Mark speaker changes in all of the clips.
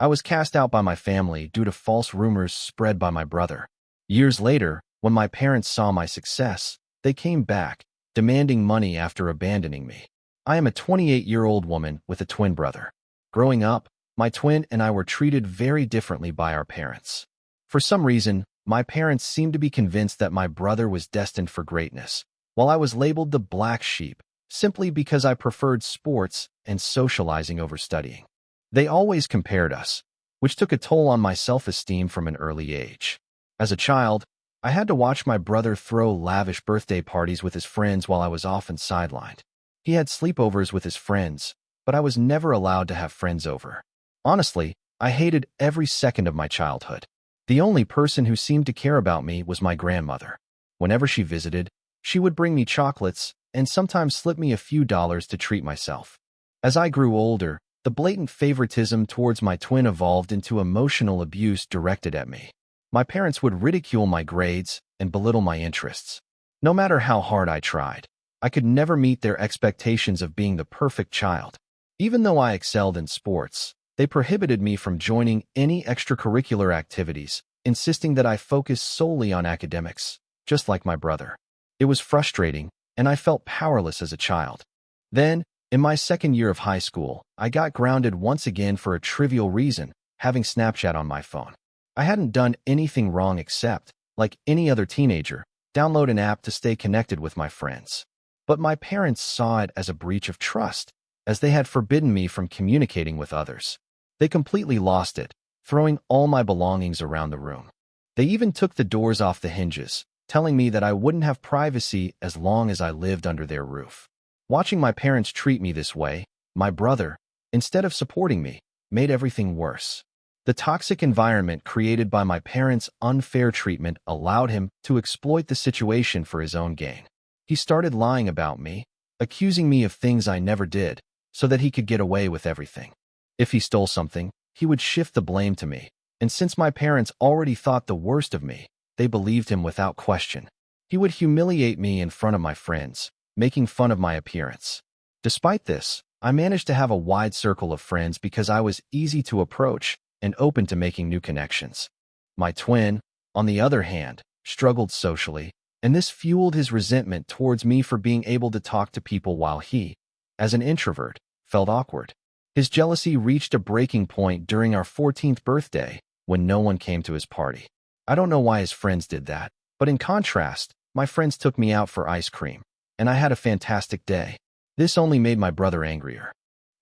Speaker 1: I was cast out by my family due to false rumors spread by my brother. Years later, when my parents saw my success, they came back, demanding money after abandoning me. I am a 28-year-old woman with a twin brother. Growing up, my twin and I were treated very differently by our parents. For some reason, my parents seemed to be convinced that my brother was destined for greatness, while I was labeled the black sheep, simply because I preferred sports and socializing over studying. They always compared us, which took a toll on my self-esteem from an early age. As a child, I had to watch my brother throw lavish birthday parties with his friends while I was often sidelined. He had sleepovers with his friends, but I was never allowed to have friends over. Honestly, I hated every second of my childhood. The only person who seemed to care about me was my grandmother. Whenever she visited, she would bring me chocolates and sometimes slip me a few dollars to treat myself. As I grew older, the blatant favoritism towards my twin evolved into emotional abuse directed at me. My parents would ridicule my grades and belittle my interests. No matter how hard I tried, I could never meet their expectations of being the perfect child. Even though I excelled in sports, they prohibited me from joining any extracurricular activities, insisting that I focus solely on academics, just like my brother. It was frustrating, and I felt powerless as a child. Then, in my second year of high school, I got grounded once again for a trivial reason, having Snapchat on my phone. I hadn't done anything wrong except, like any other teenager, download an app to stay connected with my friends. But my parents saw it as a breach of trust, as they had forbidden me from communicating with others. They completely lost it, throwing all my belongings around the room. They even took the doors off the hinges, telling me that I wouldn't have privacy as long as I lived under their roof. Watching my parents treat me this way, my brother, instead of supporting me, made everything worse. The toxic environment created by my parents' unfair treatment allowed him to exploit the situation for his own gain. He started lying about me, accusing me of things I never did, so that he could get away with everything. If he stole something, he would shift the blame to me, and since my parents already thought the worst of me, they believed him without question. He would humiliate me in front of my friends, making fun of my appearance. Despite this, I managed to have a wide circle of friends because I was easy to approach and open to making new connections. My twin, on the other hand, struggled socially, and this fueled his resentment towards me for being able to talk to people while he, as an introvert, felt awkward. His jealousy reached a breaking point during our 14th birthday when no one came to his party. I don't know why his friends did that, but in contrast, my friends took me out for ice cream, and I had a fantastic day. This only made my brother angrier.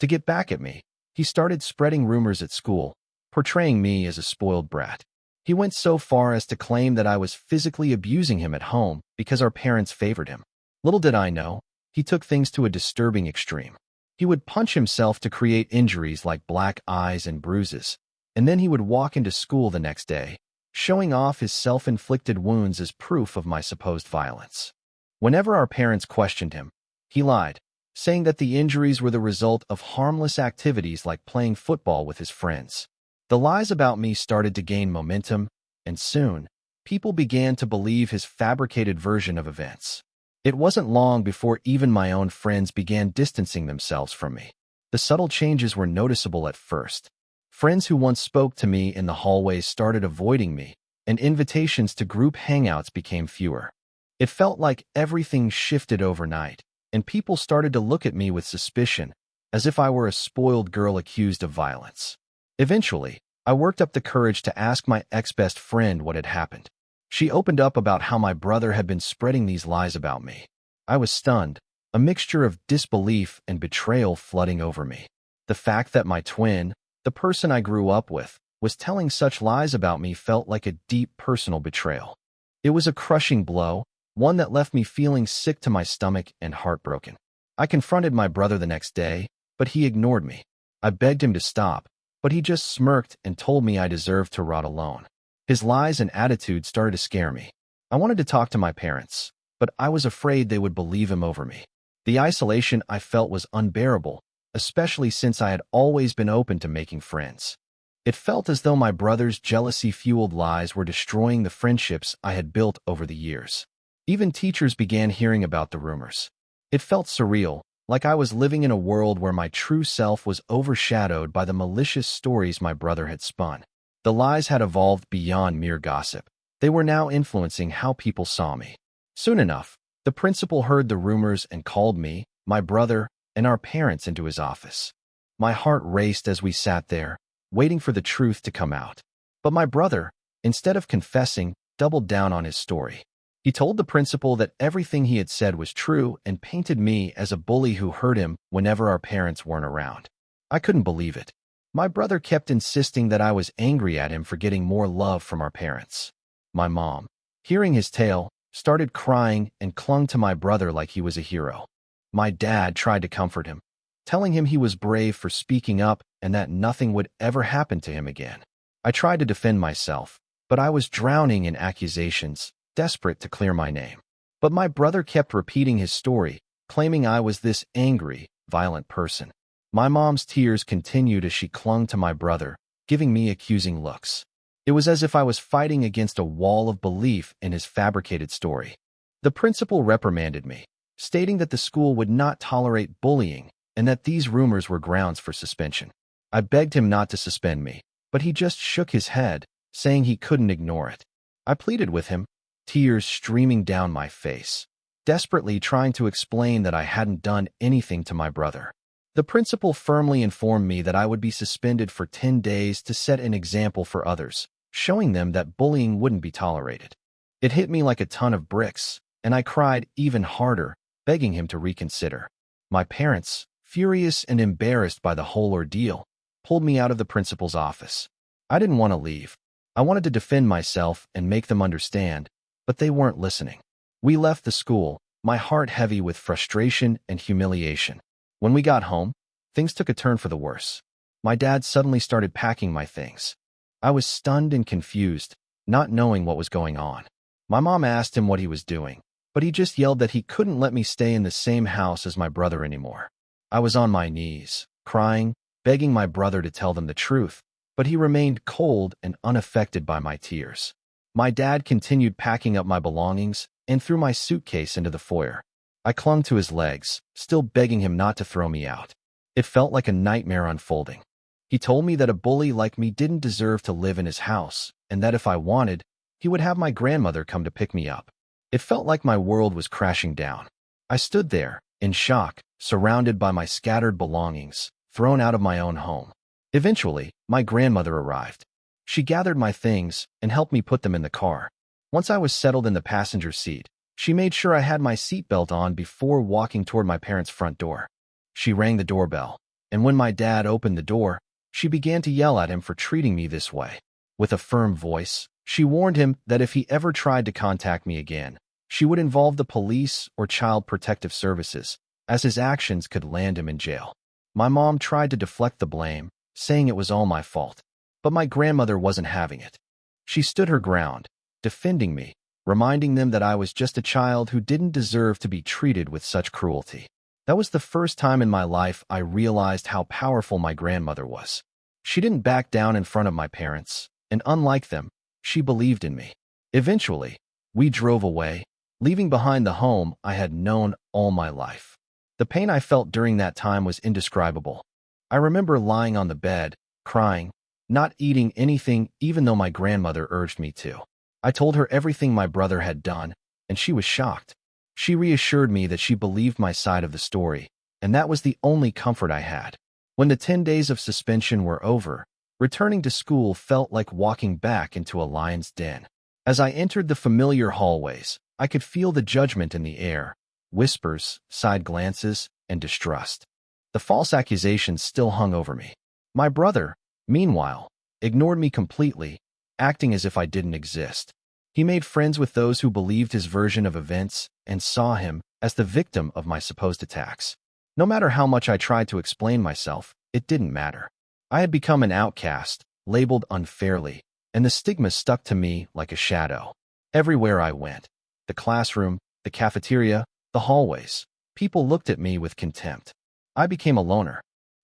Speaker 1: To get back at me, he started spreading rumors at school, portraying me as a spoiled brat. He went so far as to claim that I was physically abusing him at home because our parents favored him. Little did I know, he took things to a disturbing extreme. He would punch himself to create injuries like black eyes and bruises, and then he would walk into school the next day, showing off his self-inflicted wounds as proof of my supposed violence. Whenever our parents questioned him, he lied, saying that the injuries were the result of harmless activities like playing football with his friends. The lies about me started to gain momentum, and soon, people began to believe his fabricated version of events. It wasn't long before even my own friends began distancing themselves from me. The subtle changes were noticeable at first. Friends who once spoke to me in the hallways started avoiding me, and invitations to group hangouts became fewer. It felt like everything shifted overnight, and people started to look at me with suspicion, as if I were a spoiled girl accused of violence. Eventually, I worked up the courage to ask my ex-best friend what had happened. She opened up about how my brother had been spreading these lies about me. I was stunned, a mixture of disbelief and betrayal flooding over me. The fact that my twin, the person I grew up with, was telling such lies about me felt like a deep personal betrayal. It was a crushing blow, one that left me feeling sick to my stomach and heartbroken. I confronted my brother the next day, but he ignored me. I begged him to stop, but he just smirked and told me I deserved to rot alone. His lies and attitude started to scare me. I wanted to talk to my parents, but I was afraid they would believe him over me. The isolation I felt was unbearable, especially since I had always been open to making friends. It felt as though my brother's jealousy-fueled lies were destroying the friendships I had built over the years. Even teachers began hearing about the rumors. It felt surreal, like I was living in a world where my true self was overshadowed by the malicious stories my brother had spun. The lies had evolved beyond mere gossip. They were now influencing how people saw me. Soon enough, the principal heard the rumors and called me, my brother, and our parents into his office. My heart raced as we sat there, waiting for the truth to come out. But my brother, instead of confessing, doubled down on his story. He told the principal that everything he had said was true and painted me as a bully who hurt him whenever our parents weren't around. I couldn't believe it. My brother kept insisting that I was angry at him for getting more love from our parents. My mom, hearing his tale, started crying and clung to my brother like he was a hero. My dad tried to comfort him, telling him he was brave for speaking up and that nothing would ever happen to him again. I tried to defend myself, but I was drowning in accusations, desperate to clear my name. But my brother kept repeating his story, claiming I was this angry, violent person. My mom's tears continued as she clung to my brother, giving me accusing looks. It was as if I was fighting against a wall of belief in his fabricated story. The principal reprimanded me, stating that the school would not tolerate bullying and that these rumors were grounds for suspension. I begged him not to suspend me, but he just shook his head, saying he couldn't ignore it. I pleaded with him, tears streaming down my face, desperately trying to explain that I hadn't done anything to my brother. The principal firmly informed me that I would be suspended for 10 days to set an example for others, showing them that bullying wouldn't be tolerated. It hit me like a ton of bricks, and I cried even harder, begging him to reconsider. My parents, furious and embarrassed by the whole ordeal, pulled me out of the principal's office. I didn't want to leave. I wanted to defend myself and make them understand, but they weren't listening. We left the school, my heart heavy with frustration and humiliation. When we got home, things took a turn for the worse. My dad suddenly started packing my things. I was stunned and confused, not knowing what was going on. My mom asked him what he was doing, but he just yelled that he couldn't let me stay in the same house as my brother anymore. I was on my knees, crying, begging my brother to tell them the truth, but he remained cold and unaffected by my tears. My dad continued packing up my belongings and threw my suitcase into the foyer. I clung to his legs, still begging him not to throw me out. It felt like a nightmare unfolding. He told me that a bully like me didn't deserve to live in his house, and that if I wanted, he would have my grandmother come to pick me up. It felt like my world was crashing down. I stood there, in shock, surrounded by my scattered belongings, thrown out of my own home. Eventually, my grandmother arrived. She gathered my things and helped me put them in the car. Once I was settled in the passenger seat, she made sure I had my seatbelt on before walking toward my parents' front door. She rang the doorbell, and when my dad opened the door, she began to yell at him for treating me this way. With a firm voice, she warned him that if he ever tried to contact me again, she would involve the police or Child Protective Services, as his actions could land him in jail. My mom tried to deflect the blame, saying it was all my fault, but my grandmother wasn't having it. She stood her ground, defending me, reminding them that I was just a child who didn't deserve to be treated with such cruelty. That was the first time in my life I realized how powerful my grandmother was. She didn't back down in front of my parents, and unlike them, she believed in me. Eventually, we drove away, leaving behind the home I had known all my life. The pain I felt during that time was indescribable. I remember lying on the bed, crying, not eating anything even though my grandmother urged me to. I told her everything my brother had done, and she was shocked. She reassured me that she believed my side of the story, and that was the only comfort I had. When the 10 days of suspension were over, returning to school felt like walking back into a lion's den. As I entered the familiar hallways, I could feel the judgment in the air, whispers, side glances, and distrust. The false accusations still hung over me. My brother, meanwhile, ignored me completely, acting as if I didn't exist. He made friends with those who believed his version of events and saw him as the victim of my supposed attacks. No matter how much I tried to explain myself, it didn't matter. I had become an outcast, labeled unfairly, and the stigma stuck to me like a shadow. Everywhere I went, the classroom, the cafeteria, the hallways, people looked at me with contempt. I became a loner.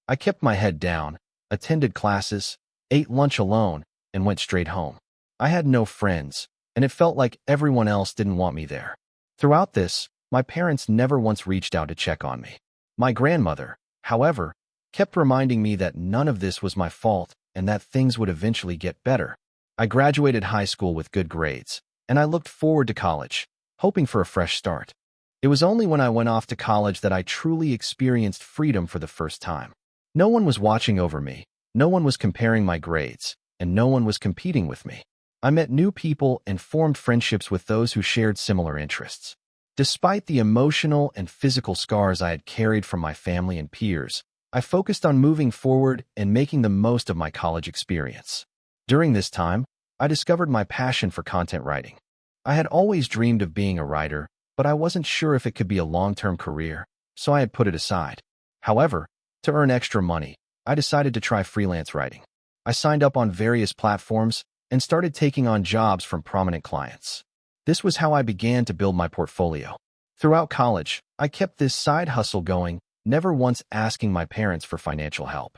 Speaker 1: I kept my head down, attended classes, ate lunch alone, and went straight home. I had no friends, and it felt like everyone else didn't want me there. Throughout this, my parents never once reached out to check on me. My grandmother, however, kept reminding me that none of this was my fault and that things would eventually get better. I graduated high school with good grades, and I looked forward to college, hoping for a fresh start. It was only when I went off to college that I truly experienced freedom for the first time. No one was watching over me, no one was comparing my grades, and no one was competing with me. I met new people and formed friendships with those who shared similar interests. Despite the emotional and physical scars I had carried from my family and peers, I focused on moving forward and making the most of my college experience. During this time, I discovered my passion for content writing. I had always dreamed of being a writer, but I wasn't sure if it could be a long-term career, so I had put it aside. However, to earn extra money, I decided to try freelance writing. I signed up on various platforms and started taking on jobs from prominent clients. This was how I began to build my portfolio. Throughout college, I kept this side hustle going, never once asking my parents for financial help.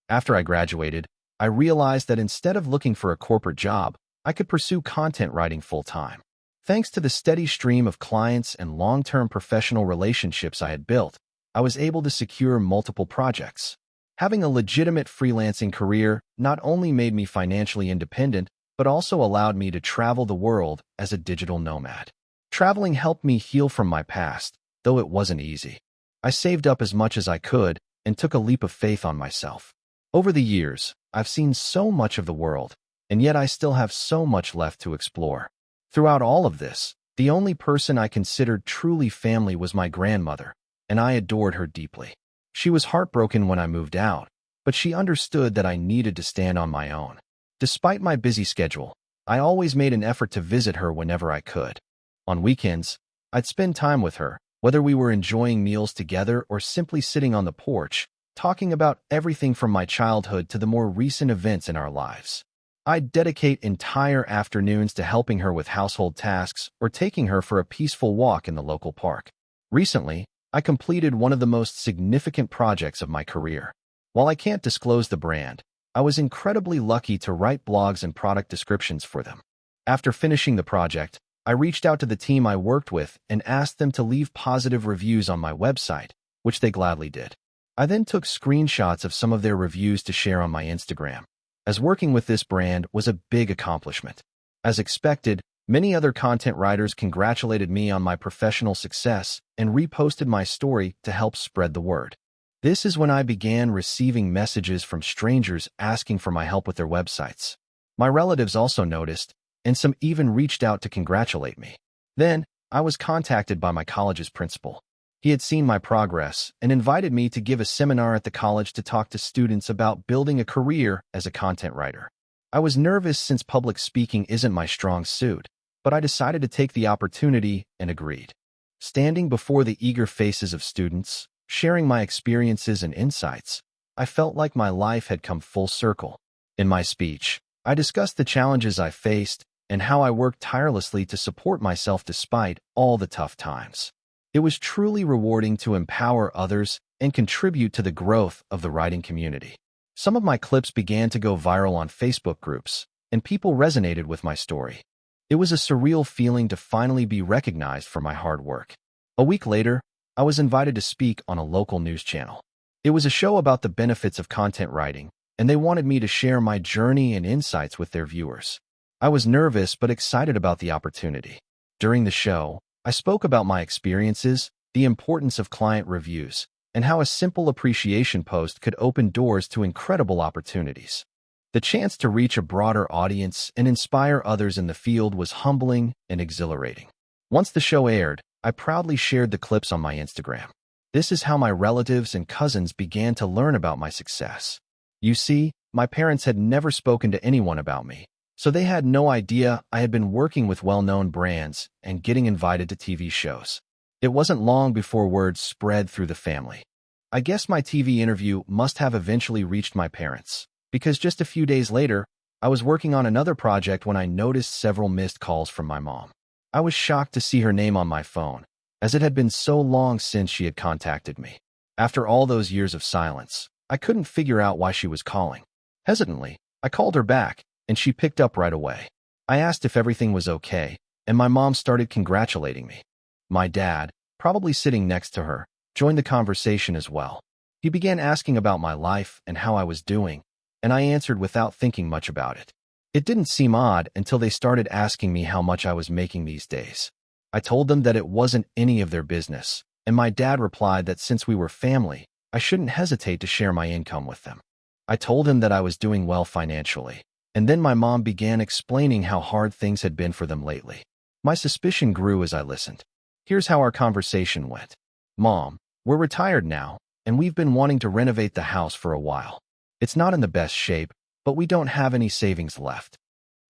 Speaker 1: After I graduated, I realized that instead of looking for a corporate job, I could pursue content writing full-time. Thanks to the steady stream of clients and long-term professional relationships I had built, I was able to secure multiple projects. Having a legitimate freelancing career not only made me financially independent, but also allowed me to travel the world as a digital nomad. Traveling helped me heal from my past, though it wasn't easy. I saved up as much as I could and took a leap of faith on myself. Over the years, I've seen so much of the world, and yet I still have so much left to explore. Throughout all of this, the only person I considered truly family was my grandmother, and I adored her deeply. She was heartbroken when I moved out, but she understood that I needed to stand on my own. Despite my busy schedule, I always made an effort to visit her whenever I could. On weekends, I'd spend time with her, whether we were enjoying meals together or simply sitting on the porch, talking about everything from my childhood to the more recent events in our lives. I'd dedicate entire afternoons to helping her with household tasks or taking her for a peaceful walk in the local park. Recently, I completed one of the most significant projects of my career. While I can't disclose the brand, I was incredibly lucky to write blogs and product descriptions for them. After finishing the project, I reached out to the team I worked with and asked them to leave positive reviews on my website, which they gladly did. I then took screenshots of some of their reviews to share on my Instagram, as working with this brand was a big accomplishment. As expected, many other content writers congratulated me on my professional success and reposted my story to help spread the word. This is when I began receiving messages from strangers asking for my help with their websites. My relatives also noticed, and some even reached out to congratulate me. Then, I was contacted by my college's principal. He had seen my progress and invited me to give a seminar at the college to talk to students about building a career as a content writer. I was nervous since public speaking isn't my strong suit, but I decided to take the opportunity and agreed. Standing before the eager faces of students, sharing my experiences and insights, I felt like my life had come full circle. In my speech, I discussed the challenges I faced and how I worked tirelessly to support myself despite all the tough times. It was truly rewarding to empower others and contribute to the growth of the writing community. Some of my clips began to go viral on Facebook groups, and people resonated with my story. It was a surreal feeling to finally be recognized for my hard work. A week later, I was invited to speak on a local news channel. It was a show about the benefits of content writing, and they wanted me to share my journey and insights with their viewers. I was nervous but excited about the opportunity. During the show, I spoke about my experiences, the importance of client reviews, and how a simple appreciation post could open doors to incredible opportunities. The chance to reach a broader audience and inspire others in the field was humbling and exhilarating. Once the show aired, I proudly shared the clips on my Instagram. This is how my relatives and cousins began to learn about my success. You see, my parents had never spoken to anyone about me, so they had no idea I had been working with well-known brands and getting invited to TV shows. It wasn't long before word spread through the family. I guess my TV interview must have eventually reached my parents, because just a few days later, I was working on another project when I noticed several missed calls from my mom. I was shocked to see her name on my phone, as it had been so long since she had contacted me. After all those years of silence, I couldn't figure out why she was calling. Hesitantly, I called her back, and she picked up right away. I asked if everything was okay, and my mom started congratulating me. My dad, probably sitting next to her, joined the conversation as well. He began asking about my life and how I was doing, and I answered without thinking much about it. It didn't seem odd until they started asking me how much I was making these days. I told them that it wasn't any of their business, and my dad replied that since we were family, I shouldn't hesitate to share my income with them. I told him that I was doing well financially, and then my mom began explaining how hard things had been for them lately. My suspicion grew as I listened. Here's how our conversation went. Mom, we're retired now, and we've been wanting to renovate the house for a while. It's not in the best shape, but we don't have any savings left.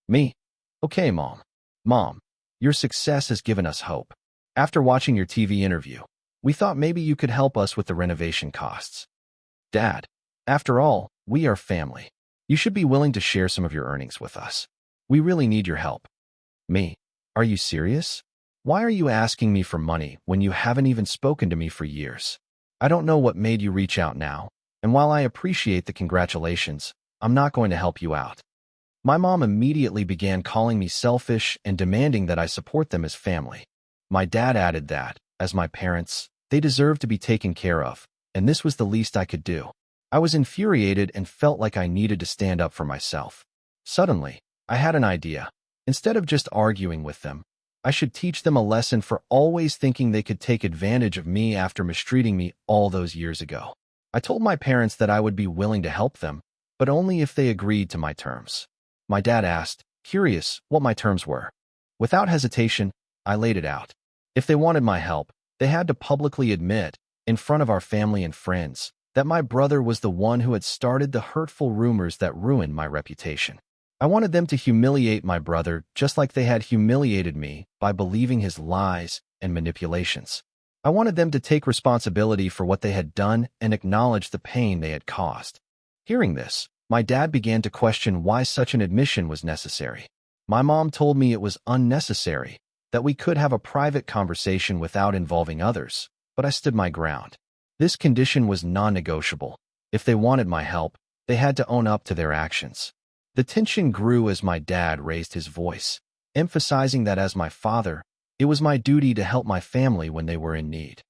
Speaker 1: Me? Okay, Mom. Mom, your success has given us hope. After watching your TV interview, we thought maybe you could help us with the renovation costs. Dad, after all, we are family. You should be willing to share some of your earnings with us. We really need your help. Me? Are you serious? Why are you asking me for money when you haven't even spoken to me for years? I don't know what made you reach out now, and while I appreciate the congratulations, I'm not going to help you out. My mom immediately began calling me selfish and demanding that I support them as family. My dad added that, as my parents, they deserve to be taken care of, and this was the least I could do. I was infuriated and felt like I needed to stand up for myself. Suddenly, I had an idea. Instead of just arguing with them, I should teach them a lesson for always thinking they could take advantage of me after mistreating me all those years ago. I told my parents that I would be willing to help them, but only if they agreed to my terms. My dad asked, curious, what my terms were. Without hesitation, I laid it out. If they wanted my help, they had to publicly admit, in front of our family and friends, that my brother was the one who had started the hurtful rumors that ruined my reputation. I wanted them to humiliate my brother just like they had humiliated me by believing his lies and manipulations. I wanted them to take responsibility for what they had done and acknowledge the pain they had caused. Hearing this, my dad began to question why such an admission was necessary. My mom told me it was unnecessary, that we could have a private conversation without involving others, but I stood my ground. This condition was non-negotiable. If they wanted my help, they had to own up to their actions. The tension grew as my dad raised his voice, emphasizing that as my father, it was my duty to help my family when they were in need.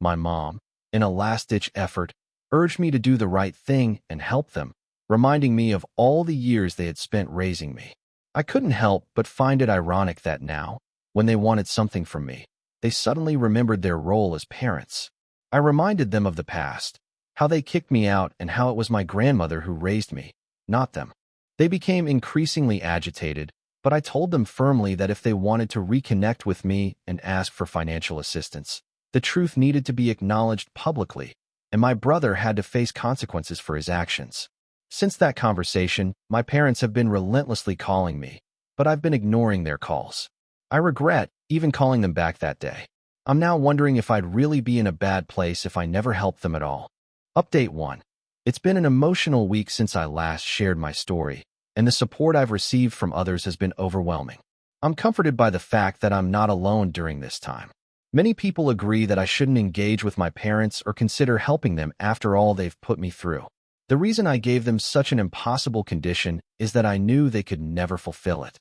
Speaker 1: My mom, in a last-ditch effort, urged me to do the right thing and help them, reminding me of all the years they had spent raising me. I couldn't help but find it ironic that now, when they wanted something from me, they suddenly remembered their role as parents. I reminded them of the past, how they kicked me out and how it was my grandmother who raised me, not them. They became increasingly agitated, but I told them firmly that if they wanted to reconnect with me and ask for financial assistance, the truth needed to be acknowledged publicly, and my brother had to face consequences for his actions. Since that conversation, my parents have been relentlessly calling me, but I've been ignoring their calls. I regret even calling them back that day. I'm now wondering if I'd really be in a bad place if I never helped them at all. Update 1. It's been an emotional week since I last shared my story, and the support I've received from others has been overwhelming. I'm comforted by the fact that I'm not alone during this time. Many people agree that I shouldn't engage with my parents or consider helping them after all they've put me through. The reason I gave them such an impossible condition is that I knew they could never fulfill it.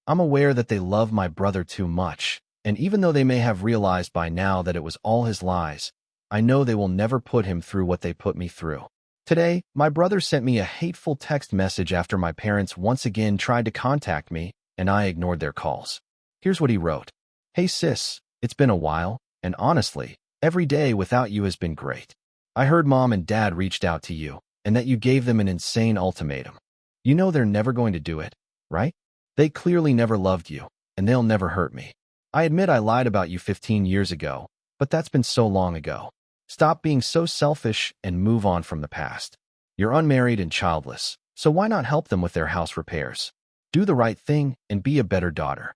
Speaker 1: I'm aware that they love my brother too much, and even though they may have realized by now that it was all his lies, I know they will never put him through what they put me through. Today, my brother sent me a hateful text message after my parents once again tried to contact me, and I ignored their calls. Here's what he wrote. Hey sis, it's been a while, and honestly, every day without you has been great. I heard Mom and Dad reached out to you, and that you gave them an insane ultimatum. You know they're never going to do it, right? They clearly never loved you, and they'll never hurt me. I admit I lied about you 15 years ago, but that's been so long ago. Stop being so selfish and move on from the past. You're unmarried and childless, so why not help them with their house repairs? Do the right thing and be a better daughter.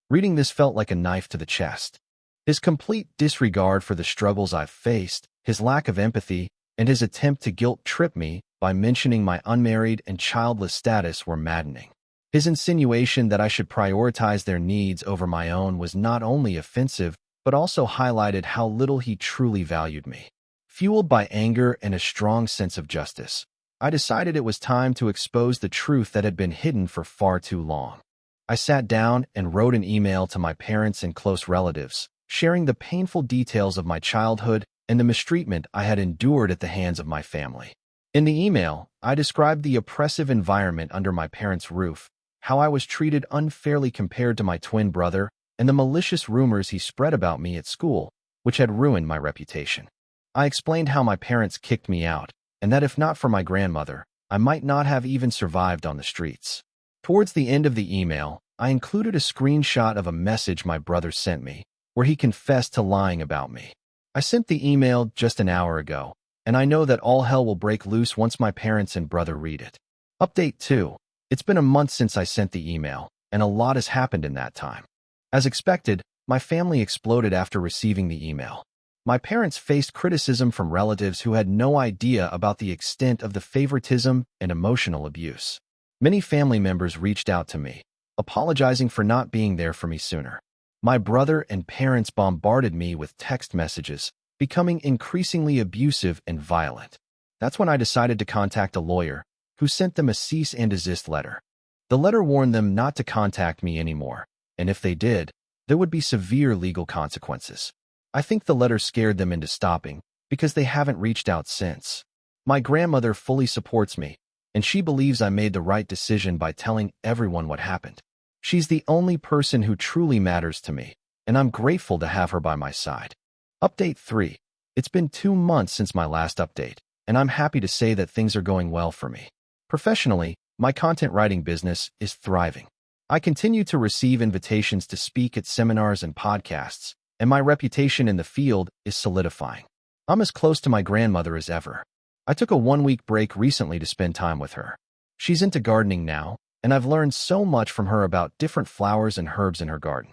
Speaker 1: Reading this felt like a knife to the chest. His complete disregard for the struggles I've faced, his lack of empathy, and his attempt to guilt-trip me by mentioning my unmarried and childless status were maddening. His insinuation that I should prioritize their needs over my own was not only offensive, but also highlighted how little he truly valued me. Fueled by anger and a strong sense of justice, I decided it was time to expose the truth that had been hidden for far too long. I sat down and wrote an email to my parents and close relatives, sharing the painful details of my childhood and the mistreatment I had endured at the hands of my family. In the email, I described the oppressive environment under my parents' roof, how I was treated unfairly compared to my twin brother, and the malicious rumors he spread about me at school, which had ruined my reputation. I explained how my parents kicked me out, and that if not for my grandmother, I might not have even survived on the streets. Towards the end of the email, I included a screenshot of a message my brother sent me, where he confessed to lying about me. I sent the email just an hour ago, and I know that all hell will break loose once my parents and brother read it. Update 2. It's been a month since I sent the email, and a lot has happened in that time. As expected, my family exploded after receiving the email. My parents faced criticism from relatives who had no idea about the extent of the favoritism and emotional abuse. Many family members reached out to me, apologizing for not being there for me sooner. My brother and parents bombarded me with text messages, becoming increasingly abusive and violent. That's when I decided to contact a lawyer, who sent them a cease and desist letter. The letter warned them not to contact me anymore, and if they did, there would be severe legal consequences. I think the letter scared them into stopping, because they haven't reached out since. My grandmother fully supports me, and she believes I made the right decision by telling everyone what happened. She's the only person who truly matters to me, and I'm grateful to have her by my side. Update 3. It's been 2 months since my last update, and I'm happy to say that things are going well for me. Professionally, my content writing business is thriving. I continue to receive invitations to speak at seminars and podcasts, and my reputation in the field is solidifying. I'm as close to my grandmother as ever. I took a 1-week break recently to spend time with her. She's into gardening now, and I've learned so much from her about different flowers and herbs in her garden.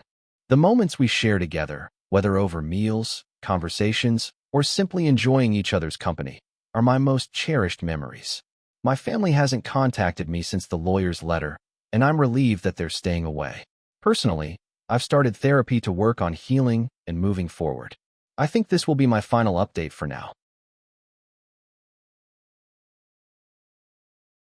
Speaker 1: The moments we share together, whether over meals, conversations, or simply enjoying each other's company, are my most cherished memories. My family hasn't contacted me since the lawyer's letter, and I'm relieved that they're staying away. Personally, I've started therapy to work on healing and moving forward. I think this will be my final update for now.